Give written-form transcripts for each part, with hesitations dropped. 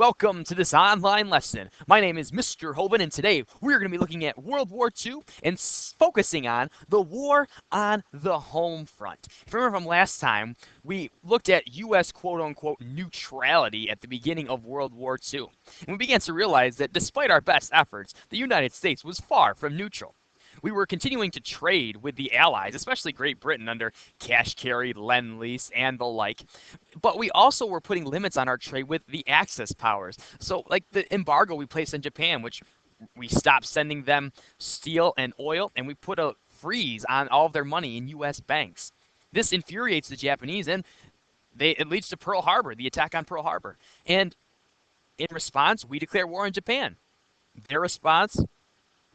Welcome to this online lesson. My name is Mr. Hoven, and today we're going to be looking at World War II and focusing on the war on the home front. If you remember from last time, we looked at U.S. quote-unquote neutrality at the beginning of World War II. And we began to realize that despite our best efforts, the United States was far from neutral. We were continuing to trade with the Allies, especially Great Britain under cash carry, lend-lease, and the like. But we also were putting limits on our trade with the Axis powers. So like the embargo we placed on Japan, which we stopped sending them steel and oil, and we put a freeze on all of their money in U.S. banks. This infuriates the Japanese, and it leads to Pearl Harbor, the attack on Pearl Harbor. And in response, we declare war on Japan. Their response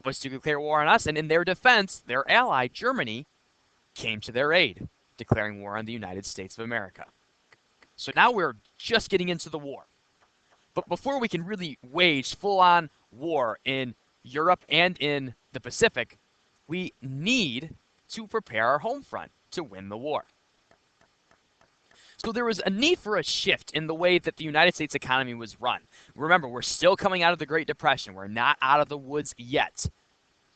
was to declare war on us, and in their defense, their ally, Germany, came to their aid, declaring war on the United States of America. So now we're just getting into the war. But before we can really wage full-on war in Europe and in the Pacific, we need to prepare our home front to win the war. So there was a need for a shift in the way that the United States economy was run. Remember, we're still coming out of the Great Depression. We're not out of the woods yet.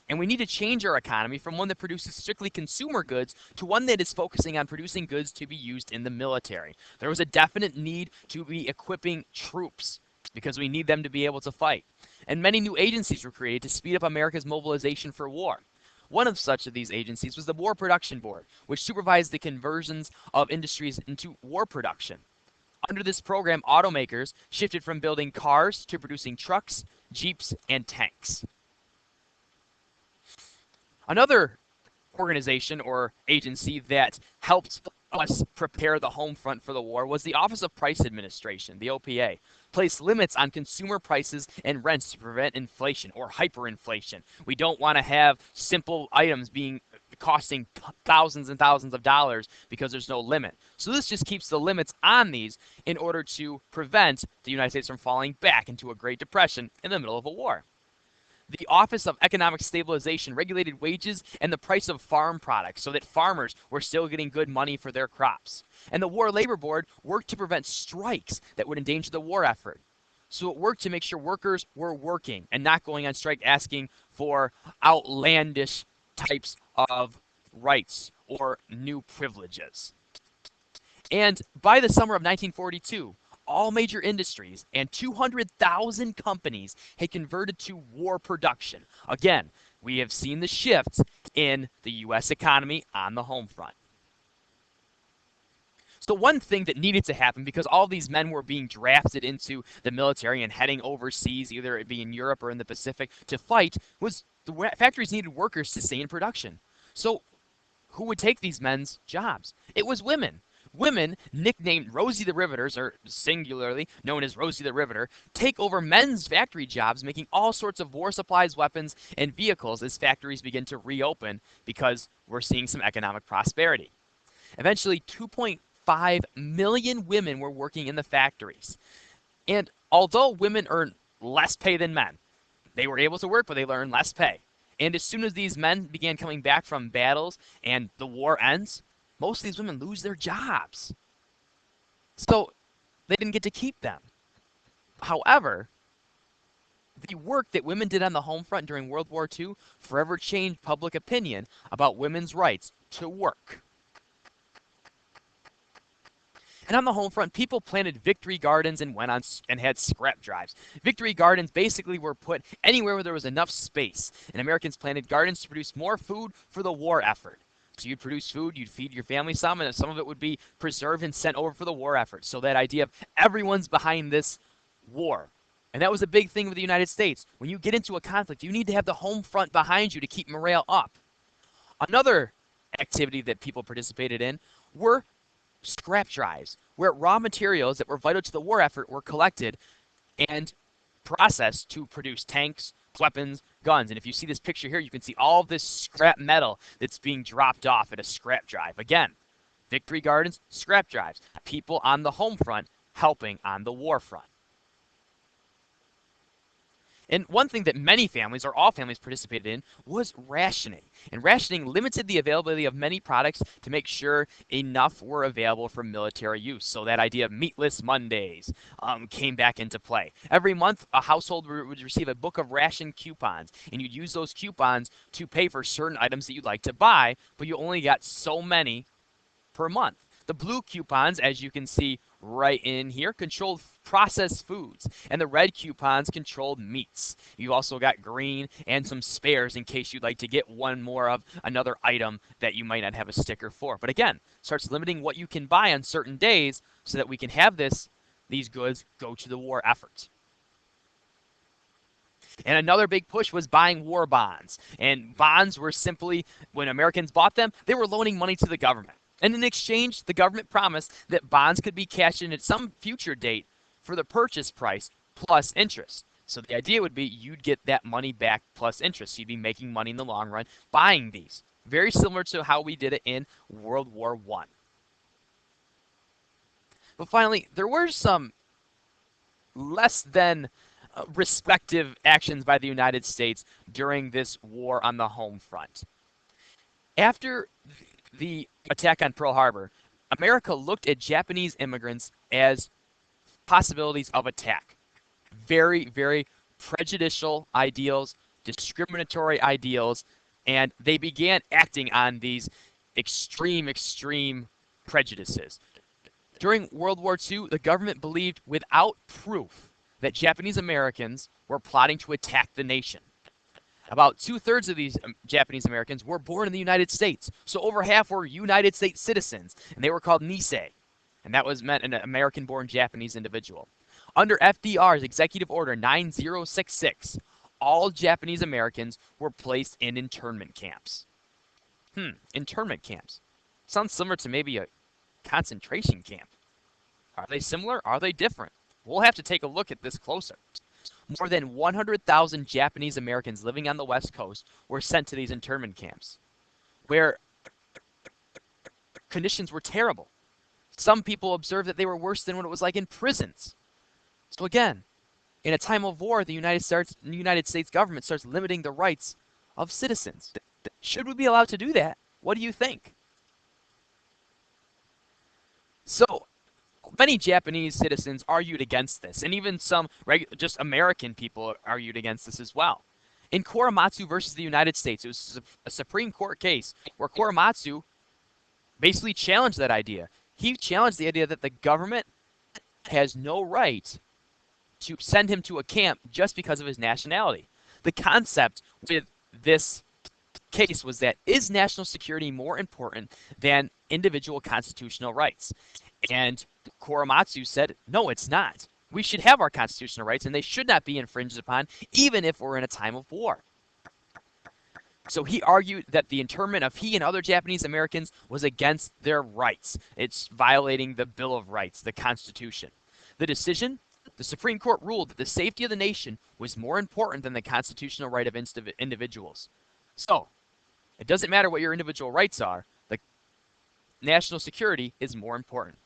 And we need to change our economy from one that produces strictly consumer goods to one that is focusing on producing goods to be used in the military. There was a definite need to be equipping troops because we need them to be able to fight. And many new agencies were created to speed up America's mobilization for war. One of such of these agencies was the War Production Board, which supervised the conversions of industries into war production. Under this program, automakers shifted from building cars to producing trucks, jeeps, and tanks. Another organization or agency that helped us prepare the home front for the war was the Office of Price Administration, the OPA. Placed limits on consumer prices and rents to prevent inflation or hyperinflation. We don't want to have simple items costing thousands and thousands of dollars because there's no limit. So this just keeps the limits on these in order to prevent the United States from falling back into a Great Depression in the middle of a war. The Office of Economic Stabilization regulated wages and the price of farm products so that farmers were still getting good money for their crops. And the War Labor Board worked to prevent strikes that would endanger the war effort. So it worked to make sure workers were working and not going on strike asking for outlandish types of rights or new privileges. And by the summer of 1942, all major industries and 200,000 companies had converted to war production. Again, we have seen the shift in the U.S. economy on the home front. So one thing that needed to happen, because all these men were being drafted into the military and heading overseas, either it be in Europe or in the Pacific, to fight, was the factories needed workers to stay in production. So who would take these men's jobs? It was women. Women, nicknamed Rosie the Riveters, or singularly known as Rosie the Riveter, take over men's factory jobs, making all sorts of war supplies, weapons, and vehicles as factories begin to reopen because we're seeing some economic prosperity. Eventually, 2.5 million women were working in the factories. And although women earn less pay than men, they were able to work, but they earned less pay. And as soon as these men began coming back from battles and the war ends, most of these women lose their jobs. So they didn't get to keep them. However, the work that women did on the home front during World War II forever changed public opinion about women's rights to work. And on the home front, people planted victory gardens and went on and had scrap drives. Victory gardens basically were put anywhere where there was enough space. And Americans planted gardens to produce more food for the war effort. So you'd produce food, you'd feed your family some, and some of it would be preserved and sent over for the war effort. So that idea of everyone's behind this war. And that was a big thing with the United States. When you get into a conflict, you need to have the home front behind you to keep morale up. Another activity that people participated in were scrap drives, where raw materials that were vital to the war effort were collected and processed to produce tanks, weapons, guns. And if you see this picture here, you can see all of this scrap metal that's being dropped off at a scrap drive. Again, victory gardens, scrap drives. People on the home front helping on the war front. And one thing that many families, or all families, participated in was rationing. And rationing limited the availability of many products to make sure enough were available for military use. So that idea of meatless Mondays came back into play. Every month, a household would receive a book of ration coupons, and you'd use those coupons to pay for certain items that you'd like to buy, but you only got so many per month. The blue coupons, as you can see right in here, controlled processed foods, and the red coupons controlled meats. You also got green and some spares in case you'd like to get one more of another item that you might not have a sticker for. But again, starts limiting what you can buy on certain days so that we can have these goods go to the war effort. And another big push was buying war bonds. And bonds were simply, when Americans bought them, they were loaning money to the government. And in exchange, the government promised that bonds could be cashed in at some future date for the purchase price plus interest. So the idea would be you'd get that money back plus interest. You'd be making money in the long run buying these. Very similar to how we did it in World War I. But finally, there were some less than respective actions by the United States during this war on the home front. After the attack on Pearl Harbor, America looked at Japanese immigrants as possibilities of attack. Very, very prejudicial ideals, discriminatory ideals, and they began acting on these extreme prejudices. During World War II, the government believed without proof that Japanese Americans were plotting to attack the nation. About 2/3 of these Japanese Americans were born in the United States, so over half were United States citizens, and they were called Nisei, and that was meant an American-born Japanese individual. Under FDR's Executive Order 9066, all Japanese Americans were placed in internment camps. Internment camps. Sounds similar to maybe a concentration camp. Are they similar? Are they different? We'll have to take a look at this closer. More than 100,000 Japanese Americans living on the West Coast were sent to these internment camps, where conditions were terrible. Some people observed that they were worse than what it was like in prisons. So again, in a time of war, the United States government starts limiting the rights of citizens. Should we be allowed to do that? What do you think? So, many Japanese citizens argued against this, and even some just American people argued against this as well. In Korematsu versus the United States, it was a Supreme Court case where Korematsu basically challenged that idea. He challenged the idea that the government has no right to send him to a camp just because of his nationality. The concept with this case was that, is national security more important than individual constitutional rights? And Korematsu said, no, it's not. We should have our constitutional rights, and they should not be infringed upon, even if we're in a time of war. So he argued that the internment of he and other Japanese Americans was against their rights. It's violating the Bill of Rights, the Constitution. The decision, the Supreme Court ruled that the safety of the nation was more important than the constitutional right of individuals. So, it doesn't matter what your individual rights are, the national security is more important.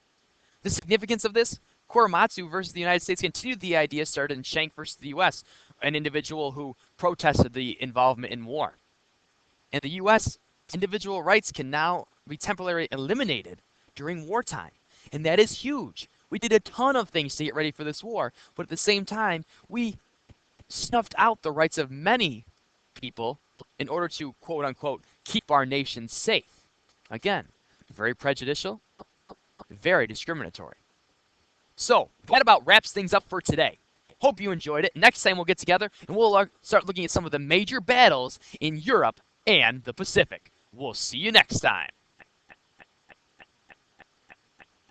The significance of this, Korematsu versus the United States continued the idea started in Shank versus the U.S., an individual who protested the involvement in war. In the U.S., individual rights can now be temporarily eliminated during wartime, and that is huge. We did a ton of things to get ready for this war, but at the same time, we snuffed out the rights of many people in order to, quote unquote, keep our nation safe. Again, very prejudicial, very discriminatory. So, that about wraps things up for today. Hope you enjoyed it. Next time we'll get together and we'll start looking at some of the major battles in Europe and the Pacific. We'll see you next time.